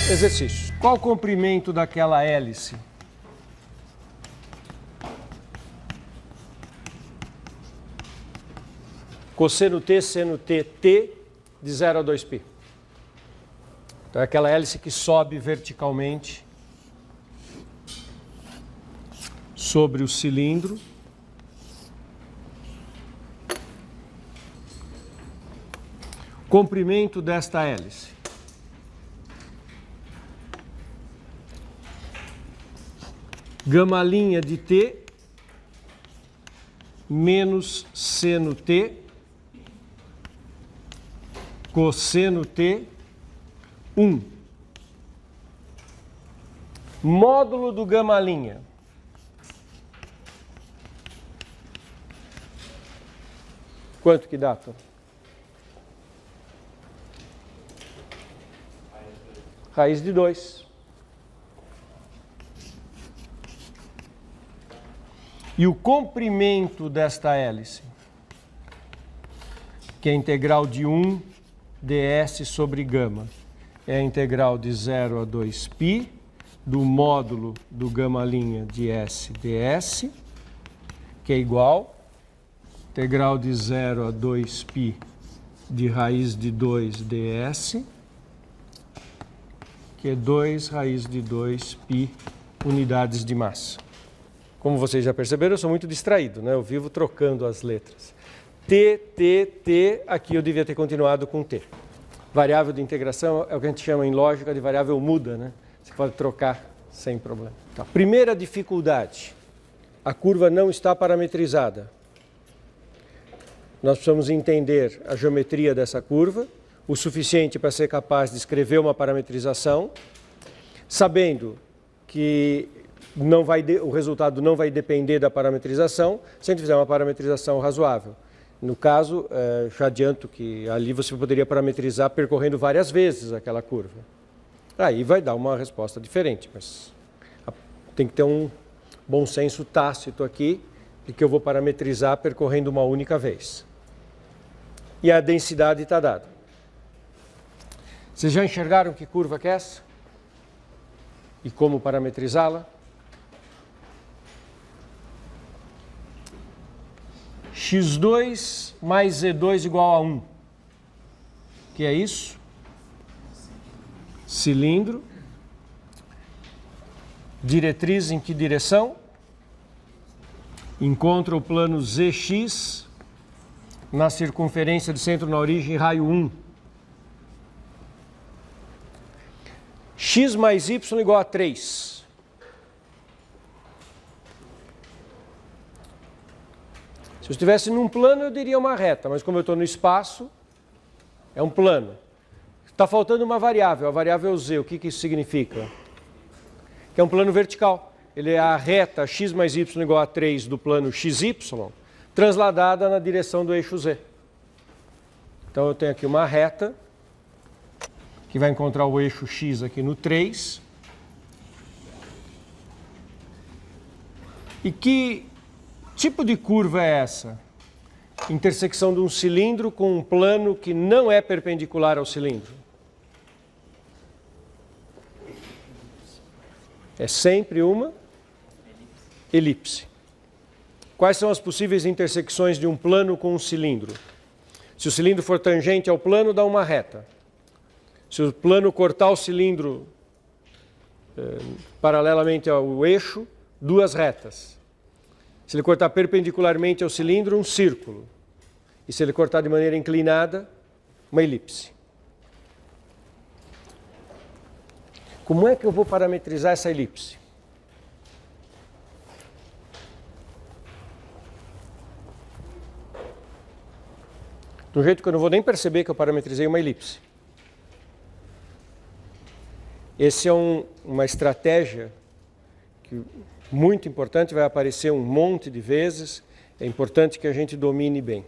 Exercício. Qual o comprimento daquela hélice? Cosseno T, seno T, T de 0 a 2π. Então é aquela hélice que sobe verticalmente sobre o cilindro. Comprimento desta hélice. Gama' de T menos seno T cosseno T 1. Módulo do gama'. Quanto que dá, Tom? Raiz de 2. E o comprimento desta hélice, que é a integral de 1 ds sobre gama, é a integral de 0 a 2π do módulo do gama' de S ds, que é igual integral de 0 a 2π de raiz de 2 ds, que é 2 raiz de 2π unidades de massa. Como vocês já perceberam, eu sou muito distraído, né? Eu vivo trocando as letras. T, T, T, aqui eu devia ter continuado com T. Variável de integração é o que a gente chama em lógica de variável muda, né? Você pode trocar sem problema. Então, primeira dificuldade, a curva não está parametrizada. Nós precisamos entender a geometria dessa curva, o suficiente para ser capaz de escrever uma parametrização, sabendo que o resultado não vai depender da parametrização, se a gente fizer uma parametrização razoável. No caso, já adianto que ali você poderia parametrizar percorrendo várias vezes aquela curva. Aí vai dar uma resposta diferente, mas tem que ter um bom senso tácito aqui, de que eu vou parametrizar percorrendo uma única vez. E a densidade está dada. Vocês já enxergaram que curva que é essa? E como parametrizá-la? x2 mais z2 igual a 1. Que é isso? Cilindro. Diretriz em que direção? Encontra o plano ZX na circunferência de centro na origem, raio 1. X mais y igual a 3. Se eu estivesse num plano, eu diria uma reta, mas como eu estou no espaço, é um plano. Está faltando uma variável, a variável z. O que isso significa? Que é um plano vertical. Ele é a reta x mais y igual a 3 do plano xy, transladada na direção do eixo z. Então eu tenho aqui uma reta, que vai encontrar o eixo x aqui no 3. E que tipo de curva é essa? Intersecção de um cilindro com um plano que não é perpendicular ao cilindro. É sempre uma elipse. Quais são as possíveis intersecções de um plano com um cilindro? Se o cilindro for tangente ao plano, dá uma reta. Se o plano cortar o cilindro paralelamente ao eixo, duas retas. Se ele cortar perpendicularmente ao cilindro, um círculo. E se ele cortar de maneira inclinada, uma elipse. Como é que eu vou parametrizar essa elipse? De um jeito que eu não vou nem perceber que eu parametrizei uma elipse. Essa é uma estratégia que muito importante, vai aparecer um monte de vezes, é importante que a gente domine bem.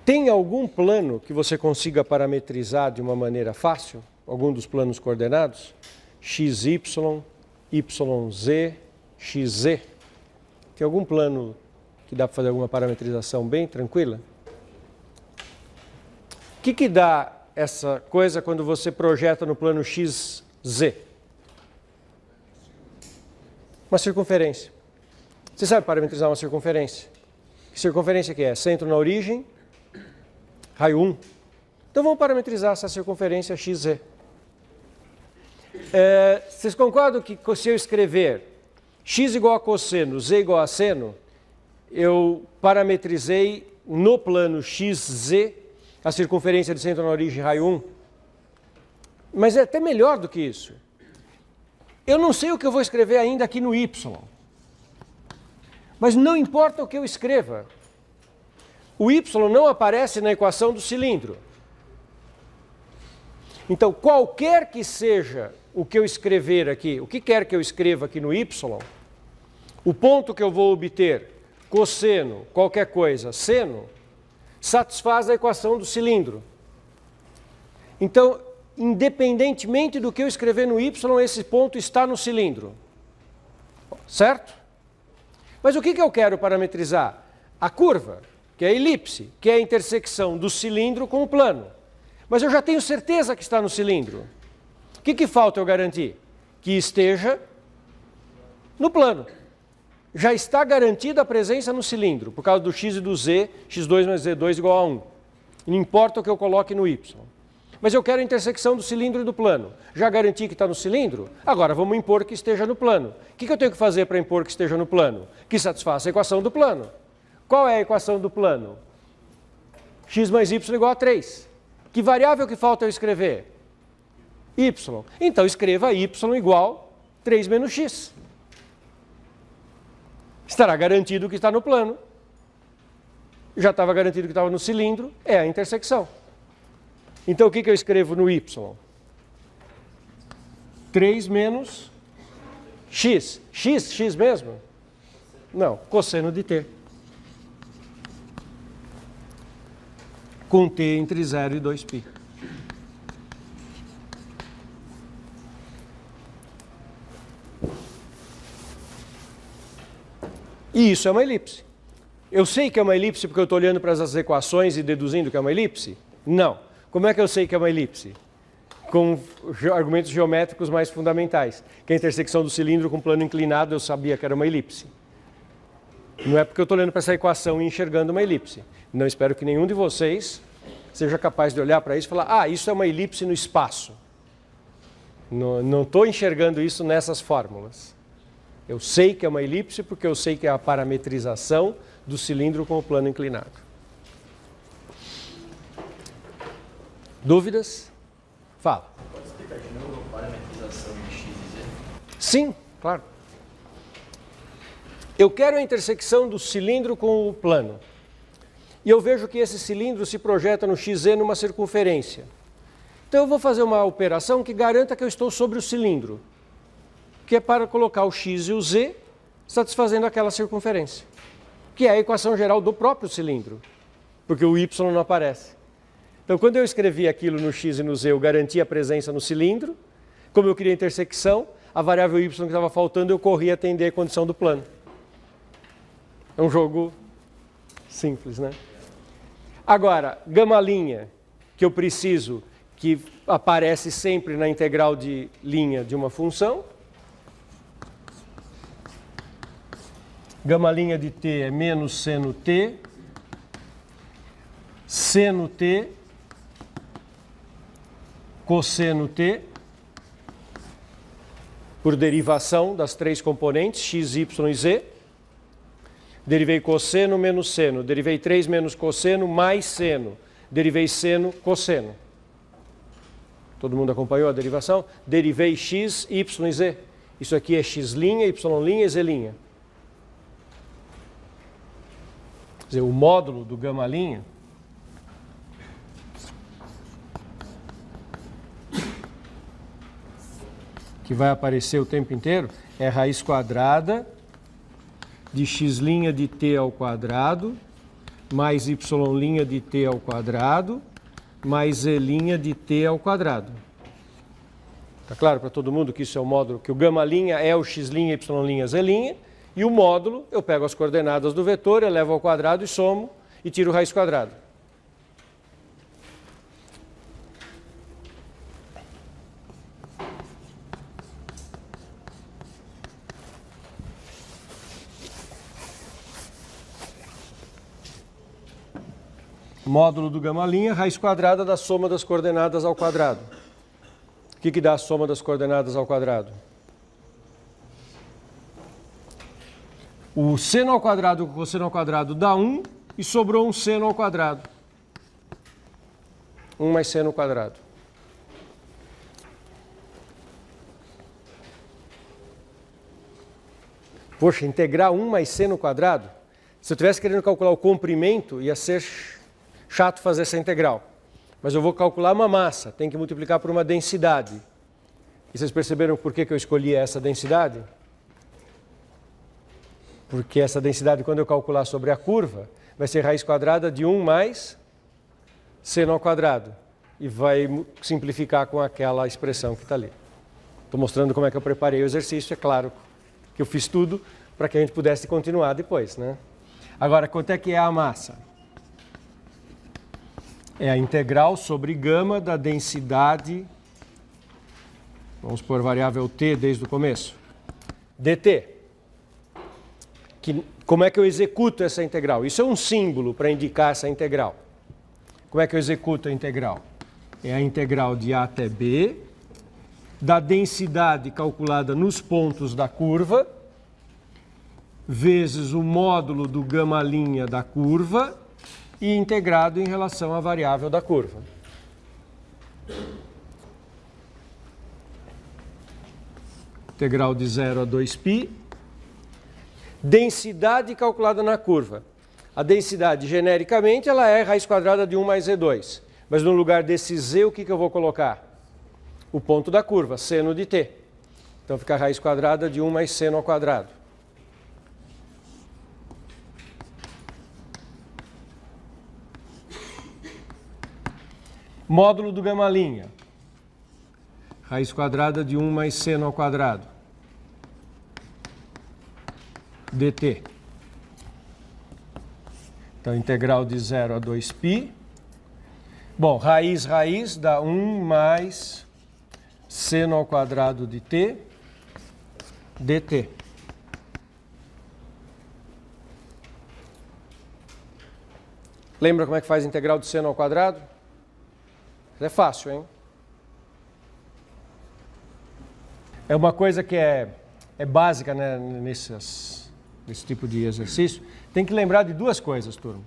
Tem algum plano que você consiga parametrizar de uma maneira fácil? algum dos planos coordenados, xy, yz, xz. Tem algum plano que dá para fazer alguma parametrização bem tranquila? O que dá essa coisa quando você projeta no plano xz? Uma circunferência. Você sabe parametrizar uma circunferência? Que circunferência que é? Centro na origem, raio 1. Então vamos parametrizar essa circunferência xz. Vocês concordam que se eu escrever x igual a cosseno, z igual a seno, eu parametrizei no plano xz a circunferência de centro na origem, raio 1? Mas é até melhor do que isso. Eu não sei o que eu vou escrever ainda aqui no y. Mas não importa o que eu escreva. O y não aparece na equação do cilindro. Então, qualquer que seja o que eu escrever aqui, o que quer que eu escreva aqui no y, o ponto que eu vou obter, cosseno, qualquer coisa, seno, satisfaz a equação do cilindro. Então, independentemente do que eu escrever no y, esse ponto está no cilindro. Certo? Mas o que eu quero parametrizar? A curva, que é a elipse, que é a intersecção do cilindro com o plano. Mas eu já tenho certeza que está no cilindro. O que falta eu garantir? Que esteja no plano. Já está garantida a presença no cilindro, por causa do x e do z, x2 mais z2 igual a 1. Não importa o que eu coloque no y. Mas eu quero a intersecção do cilindro e do plano. Já garanti que está no cilindro? Agora vamos impor que esteja no plano. O que eu tenho que fazer para impor que esteja no plano? Que satisfaça a equação do plano. Qual é a equação do plano? X mais y igual a 3. Que variável que falta eu escrever? Y. Então escreva y igual 3 menos x. Estará garantido que está no plano. Já estava garantido que estava no cilindro, é a intersecção. Então o que eu escrevo no y? 3 menos x. X mesmo? Não, cosseno de t. Com t entre 0 e 2π. E isso é uma elipse. Eu sei que é uma elipse porque eu estou olhando para as equações e deduzindo que é uma elipse? Não. Como é que eu sei que é uma elipse? Com argumentos geométricos mais fundamentais. Que a intersecção do cilindro com o plano inclinado eu sabia que era uma elipse. Não é porque eu estou olhando para essa equação e enxergando uma elipse. Não espero que nenhum de vocês seja capaz de olhar para isso e falar, isso é uma elipse no espaço. Não estou enxergando isso nessas fórmulas. Eu sei que é uma elipse porque eu sei que é a parametrização do cilindro com o plano inclinado. Dúvidas? Fala. Pode explicar de novo a parametrização de x e z? Sim, claro. Eu quero a intersecção do cilindro com o plano. E eu vejo que esse cilindro se projeta no xz numa circunferência. Então eu vou fazer uma operação que garanta que eu estou sobre o cilindro, que é para colocar o x e o z satisfazendo aquela circunferência, que é a equação geral do próprio cilindro, porque o y não aparece. Então, quando eu escrevi aquilo no x e no z, eu garanti a presença no cilindro. Como eu queria a intersecção, a variável y que estava faltando, eu corri atender a condição do plano. É um jogo simples, né? Agora, gama-linha, que eu preciso, que aparece sempre na integral de linha de uma função. Gama-linha de t é menos seno t, seno t, cosseno t, por derivação das três componentes, x, y e z. Derivei cosseno menos seno, derivei 3 menos cosseno mais seno, derivei seno, cosseno. Todo mundo acompanhou a derivação? Derivei x, y e z. Isso aqui é x', y' e z'. Quer dizer, o módulo do gama-linha que vai aparecer o tempo inteiro é raiz quadrada de x' de t ao quadrado mais y' de t ao quadrado mais z' de t ao quadrado. Está claro para todo mundo que isso é o módulo, que o γ' é o x', y', z', e o módulo, eu pego as coordenadas do vetor, elevo ao quadrado e somo e tiro raiz quadrada. Módulo do γ', raiz quadrada da soma das coordenadas ao quadrado. O que dá a soma das coordenadas ao quadrado? O seno ao quadrado com o cosseno ao quadrado dá 1 e sobrou um seno ao quadrado. 1 mais seno ao quadrado. Poxa, integrar 1 mais seno ao quadrado? Se eu estivesse querendo calcular o comprimento, ia ser chato fazer essa integral. Mas eu vou calcular uma massa, tem que multiplicar por uma densidade. E vocês perceberam por que eu escolhi essa densidade? Porque essa densidade, quando eu calcular sobre a curva, vai ser raiz quadrada de 1 mais seno ao quadrado. E vai simplificar com aquela expressão que está ali. Estou mostrando como é que eu preparei o exercício, é claro que eu fiz tudo para que a gente pudesse continuar depois, né? Agora, quanto é que é a massa? É a integral sobre γ da densidade, vamos pôr variável t desde o começo, dt. Como é que eu executo essa integral? Isso é um símbolo para indicar essa integral. Como é que eu executo a integral? É a integral de a até b, da densidade calculada nos pontos da curva, vezes o módulo do γ' da curva, e integrado em relação à variável da curva. Integral de 0 a 2π. Densidade calculada na curva. A densidade, genericamente, ela é raiz quadrada de 1 mais z2. Mas no lugar desse z, o que eu vou colocar? O ponto da curva, seno de t. Então fica a raiz quadrada de 1 mais seno ao quadrado. Módulo do γ'. Raiz quadrada de 1 mais seno ao quadrado. dt. Então, integral de 0 a 2π. Bom, raiz dá 1 mais seno ao quadrado de t, dt. Lembra como é que faz integral de seno ao quadrado? É fácil, hein? É uma coisa que é básica, né, nesse tipo de exercício. Tem que lembrar de duas coisas, turma.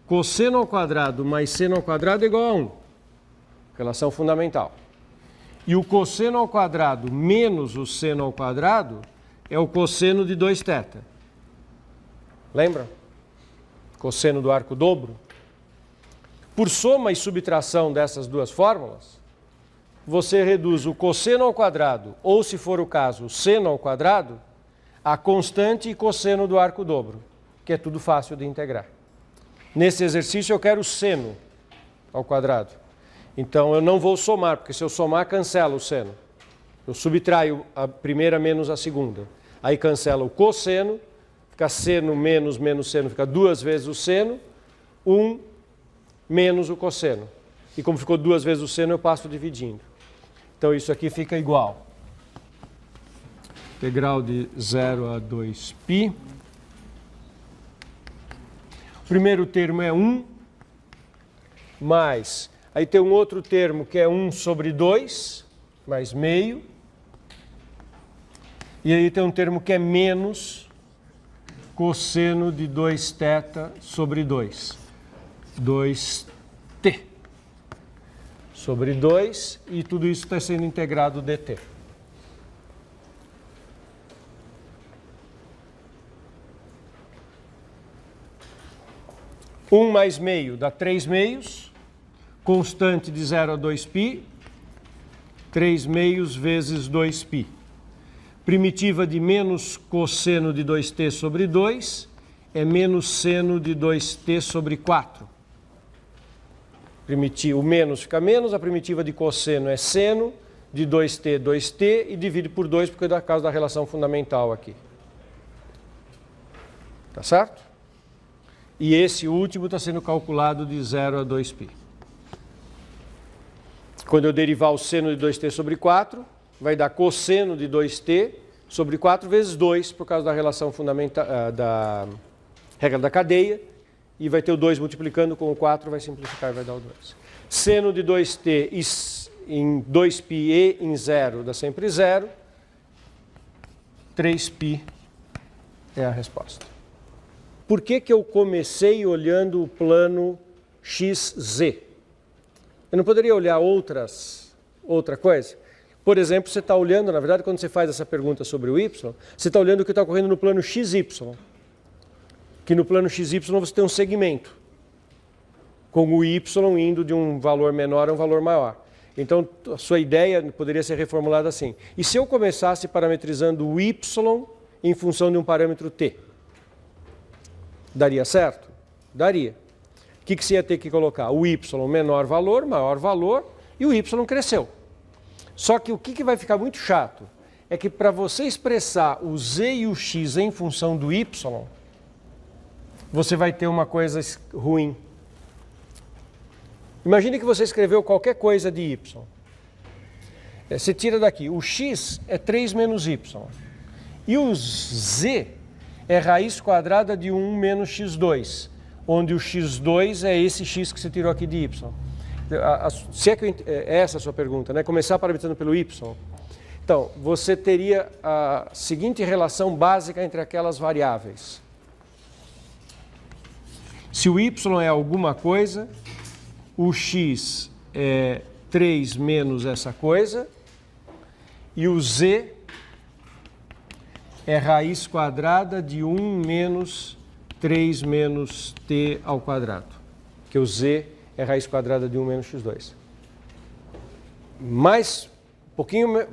Cosseno ao quadrado mais seno ao quadrado é igual a 1. Relação fundamental. E o cosseno ao quadrado menos o seno ao quadrado é o cosseno de 2θ. Lembra? Cosseno do arco dobro. Por soma e subtração dessas duas fórmulas, você reduz o cosseno ao quadrado, ou se for o caso, o seno ao quadrado, a constante e cosseno do arco dobro, que é tudo fácil de integrar. Nesse exercício eu quero o seno ao quadrado. Então eu não vou somar, porque se eu somar, cancela o seno. Eu subtraio a primeira menos a segunda. Aí cancela o cosseno, fica seno menos seno, fica 2 vezes o seno, 1 menos o cosseno. E como ficou 2 vezes o seno, eu passo dividindo. Então isso aqui fica igual. Integral de 0 a 2π. O primeiro termo é 1, mais... Aí tem um outro termo que é 1 sobre 2, mais meio. E aí tem um termo que é menos cosseno de 2θ sobre 2. 2t sobre 2, e tudo isso está sendo integrado dt. Um mais meio dá 3 meios, constante de 0 a 2π, 3 meios vezes 2π. Primitiva de menos cosseno de 2t sobre 2 é menos seno de 2t sobre 4. O menos fica menos, a primitiva de cosseno é seno de 2t, 2t e divide por 2 porque é da causa da relação fundamental aqui. Tá certo? E esse último está sendo calculado de 0 a 2π. Quando eu derivar o seno de 2t sobre 4, vai dar cosseno de 2t sobre 4 vezes 2, por causa da relação fundamental, da regra da cadeia, e vai ter o 2 multiplicando com o 4, vai simplificar e vai dar o 2. Seno de 2t em 2π e em 0 dá sempre 0. 3π é a resposta. Por que eu comecei olhando o plano xz? Eu não poderia olhar outra coisa? Por exemplo, você está olhando, na verdade, quando você faz essa pergunta sobre o y, você está olhando o que está ocorrendo no plano xy. Que no plano xy você tem um segmento, com o y indo de um valor menor a um valor maior. Então, a sua ideia poderia ser reformulada assim. E se eu começasse parametrizando o y em função de um parâmetro t? Daria certo? Daria. O que você ia ter que colocar? O y menor valor, maior valor, e o y cresceu. Só que o que vai ficar muito chato é que para você expressar o z e o x em função do y, você vai ter uma coisa ruim. Imagine que você escreveu qualquer coisa de y. Você tira daqui, o x é 3 menos y. E o z é raiz quadrada de 1 menos x2, onde o x2 é esse x que você tirou aqui de y. Se é que é essa a sua pergunta, né? Começar parametrando pelo y. Então, você teria a seguinte relação básica entre aquelas variáveis. Se o y é alguma coisa, o x é 3 menos essa coisa, e o z é raiz quadrada de 1 menos 3 menos t ao quadrado, que o z é raiz quadrada de 1 menos x2. Mais, um pouquinho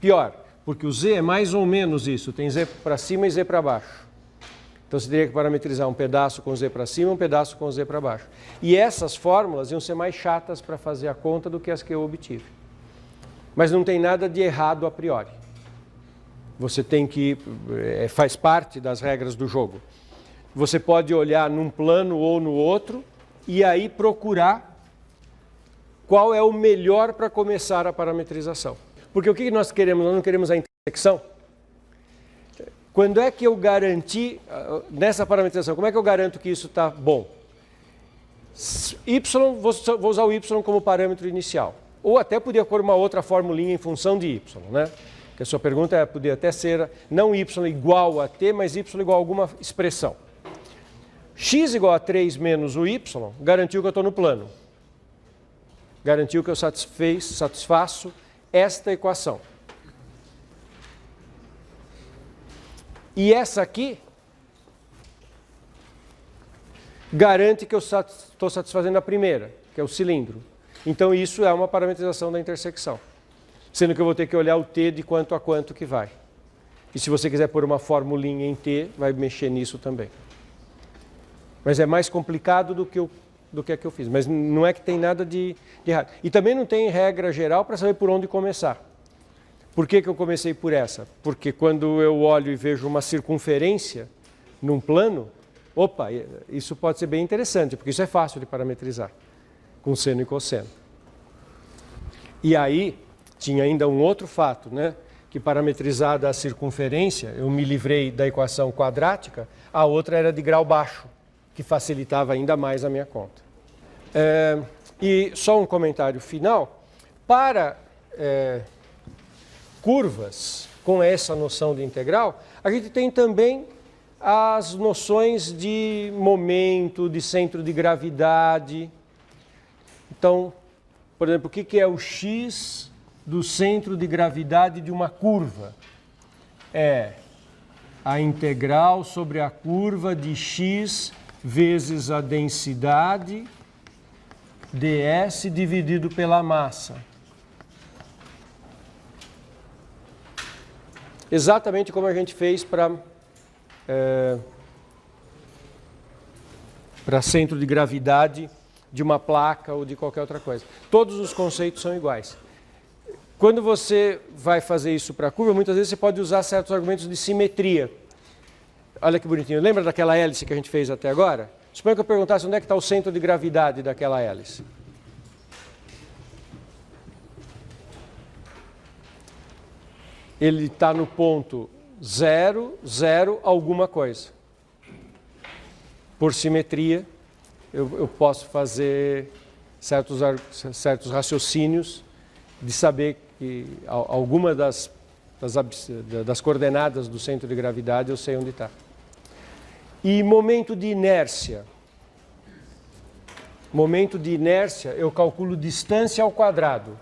pior, porque o z é mais ou menos isso, tem z para cima e z para baixo. Então você teria que parametrizar um pedaço com z para cima e um pedaço com z para baixo. E essas fórmulas iam ser mais chatas para fazer a conta do que as que eu obtive. Mas não tem nada de errado a priori. Você tem que, faz parte das regras do jogo. Você pode olhar num plano ou no outro e aí procurar qual é o melhor para começar a parametrização. Porque o que nós queremos? Nós não queremos a intersecção. Quando é que eu garanti, nessa parametrização, como é que eu garanto que isso está bom? Y, vou usar o y como parâmetro inicial. Ou até podia pôr uma outra formulinha em função de y, né? Que a sua pergunta podia até ser, não y igual a t, mas y igual a alguma expressão. X igual a 3 menos o y, garantiu que eu estou no plano. Garantiu que eu satisfaço esta equação. E essa aqui garante que eu estou satisfazendo a primeira, que é o cilindro. Então isso é uma parametrização da intersecção. Sendo que eu vou ter que olhar o t de quanto a quanto que vai. E se você quiser pôr uma formulinha em t, vai mexer nisso também. Mas é mais complicado do que a que eu fiz. Mas não é que tem nada de errado. E também não tem regra geral para saber por onde começar. Por que eu comecei por essa? Porque quando eu olho e vejo uma circunferência num plano, opa, isso pode ser bem interessante, porque isso é fácil de parametrizar, com seno e cosseno. E aí, tinha ainda um outro fato, né? Que parametrizada a circunferência, eu me livrei da equação quadrática, a outra era de grau baixo, que facilitava ainda mais a minha conta. E só um comentário final. Para curvas com essa noção de integral, a gente tem também as noções de momento, de centro de gravidade. Então, por exemplo, o que é o x do centro de gravidade de uma curva? É a integral sobre a curva de x vezes a densidade ds dividido pela massa. Exatamente como a gente fez para centro de gravidade de uma placa ou de qualquer outra coisa. Todos os conceitos são iguais. Quando você vai fazer isso para a curva, muitas vezes você pode usar certos argumentos de simetria. Olha que bonitinho. Lembra daquela hélice que a gente fez até agora? Suponha que eu perguntasse onde é que está o centro de gravidade daquela hélice. Ele está no ponto 0, 0, alguma coisa. Por simetria, eu posso fazer certos raciocínios de saber que alguma das coordenadas do centro de gravidade eu sei onde está. E momento de inércia. Momento de inércia, eu calculo distância ao quadrado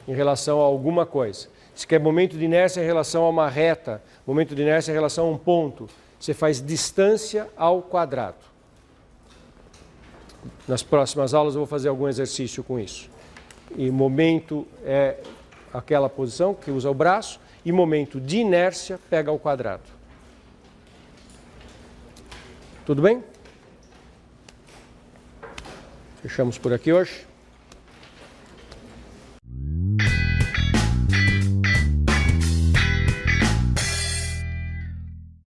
em relação a alguma coisa. Se quer momento de inércia em relação a uma reta, momento de inércia em relação a um ponto, você faz distância ao quadrado. Nas próximas aulas eu vou fazer algum exercício com isso. E momento é aquela posição que usa o braço, e momento de inércia pega ao quadrado. Tudo bem? Fechamos por aqui hoje.